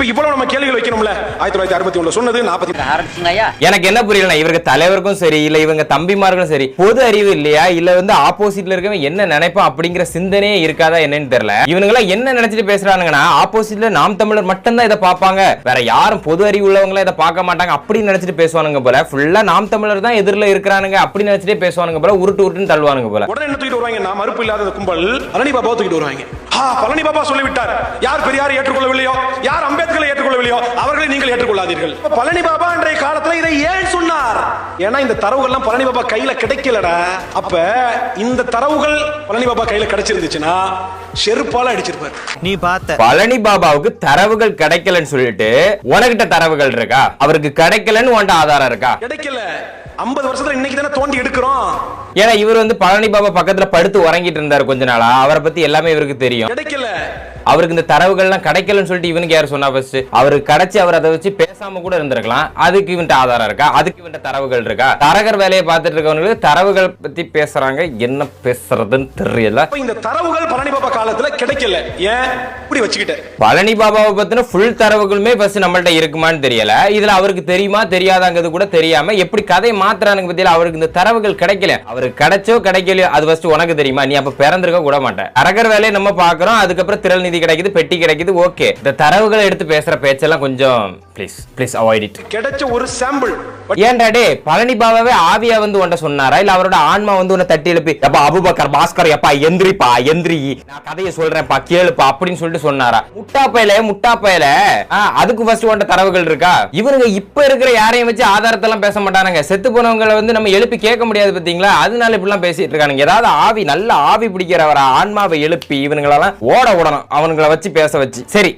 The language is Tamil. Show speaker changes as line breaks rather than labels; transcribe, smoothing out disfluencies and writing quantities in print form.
இப்ப இவ்வளவு நம்ம கேள்விகள் வைக்கணும்ல. 1961 சொன்னது 40
எனக்கு என்ன புரியல, இவருக்கு தலைவருக்கும் சரி இல்ல இவங்க தம்பிமார்களும் சரி பொது அறிவு இல்லையா இல்ல வந்து ஆப்போசிட்ல இருக்கவன் என்ன நினைப்பான் அப்படிங்கிற சிந்தனையே இருக்காதா என்னன்னு தெரியல. இவங்க எல்லாம் என்ன நினைச்சிட்டு பேசுறானுங்கன்னா ஆப்போசிட்ல நாம் தமிழர் மட்டும் தான் இதை பார்ப்பாங்க, வேற யாரும் பொது அறிவு உள்ளவங்க இதை பார்க்க மாட்டாங்க அப்படின்னு நினைச்சிட்டு பேசுவானுங்க போல. ஃபுல்லா நாம் தமிழர் தான் எதிரில இருக்கிறானுங்க அப்படின்னு நினைச்சிட்டே பேசுவானுங்க போல, உருட்டு உருட்டுன்னு தள்ளுவானுங்க போல.
உடனே என்ன தூக்கிட்டு வருவாங்க, நான் மறுப்பு இல்லாத கும்பல் பழனி பாபா தூக்கிட்டு வருவாங்க. பழனி பாபா சொல்லிவிட்டார், யார் பெரியாரை ஏற்றுக்கொள்ளவில்லையோ யார் அம்பேத்கரை ஏற்றுக்கொள்ளவில்லையோ அவர்களை நீங்கள் ஏற்றுக்கொள்ளாதீர்கள். பழனி பாபா அன்றைய காலத்துல இதை ஏன் சொன்னார்? ஏன்னா இந்த தரவுகள்லாம் பழனி பாபா கையில கிடைக்கலடா. அப்ப இந்த தரவுகள் பழனி பாபா கையில கிடைச்சிருந்துச்சுன்னா செருப்பால அடிச்சிருப்பார். நீ பார்த்த
பழனி பாபாவுக்கு தரவுகள் கிடைக்கலன்னு சொல்லிட்டு உனக்கிட்ட தரவுகள் இருக்கா? அவருக்கு கிடைக்கலன்னு உன்ட ஆதாரம் இருக்கா?
கிடைக்கல. 50 வருஷத்துல இன்னைக்கு தானே தோண்டி எடுக்கிறோம்.
ஏன்னா இவர் வந்து பழனி பாபா பக்கத்துல படுத்து உறங்கிட்டு இருந்தாரு கொஞ்ச நாளா, அவரை பத்தி எல்லாமே இவருக்கு தெரியும்.
கிடைக்கல.
அவருக்கு இந்த தரவுகள்லாம் கிடைக்கலன்னு சொல்லிட்டு இவனுக்கு யார் சொன்னா? ஃபர்ஸ்ட் அவருக்கு கிடைச்சி அவர் அதை வச்சு பேசாம கூட இருந்திருக்கலாம். அதுக்கு இவன்ட்ட ஆதாரம் இருக்கா? அதுக்கு இவன்ட்ட தரவுகள் இருக்கா? தரகர் வேலையை பார்த்துட்டு இருக்கவங்களுக்கு தரவுகள் பத்தி பேசுறாங்க, என்ன பேசுறதுன்னு தெரியல.
இந்த தரவுகள் பழனி பாபா காலத்துல கிடைக்கல. ஏன் இப்படி வச்சுக்கிட்ட?
பழனி பாபாவை பத்தின ஃபுல் தரவுகளுமே ஃபர்ஸ்ட் நம்மள்ட்ட இருக்குமான்னு தெரியல. இதுல அவருக்கு தெரியுமா தெரியாதாங்கிறது கூட தெரியாம எப்படி கதை மாத்துறானுங்க பத்தியில. அவருக்கு இந்த தரவுகள் கிடைக்கல, அவருக்கு கிடைச்சோ கிடைக்கலையோ அது ஃபர்ஸ்ட் உனக்கு தெரியுமா? நீ அப்ப பிறந்திருக்க கூட மாட்டேன். தரகர் வேலையை நம்ம பாக்குறோம், அதுக்கப்புறம் திரள் நிதி கிடைக்குது, பெட்டி கிடைக்குது, ஓகே. இந்த தரவுகளை எடுத்து பேசுற பேச்செல்லாம் கொஞ்சம் ப்ளீஸ் அவாய்ட் இட்.
கிடைச்ச ஒரு சாம்பிள்.
ஏன்டா டே பழனி பாபாவே ஆவியா வந்து உன்ட சொன்னாரா இல்ல அவரோட ஆன்மா வந்து உன்னை தட்டி எழுப்பி அப்பா அபூபக்கர் பாஸ்கர் எப்பா எந்திரிப்பா எந்திரி நான் கதையை சொல்றேன்ப்பா கேளுப்பா அப்படின்னு சொல்லிட்டு சொன்னாரா? முட்டா பயல அதுக்கு ஃபர்ஸ்ட் உன்ட தரவுகள் இருக்கா? இவனுங்க இப்ப இருக்கிற யாரையும் வச்சு ஆதாரத்தை எல்லாம் பேச மாட்டானுங்க. செத்து போனவங்களை வந்து நம்ம எழுப்பி கேட்க முடியாது பாத்தீங்களா? அதனால இப்படி எல்லாம் பேசிட்டு இருக்கானுங்க. ஏதாவது ஆவி நல்ல ஆவி பிடிக்கிறவர ஆன்மாவை எழுப்பி இவனுங்களெல்லாம் ஓட விடணும், அவனுங்களை வச்சு பேச வச்சு. சரி.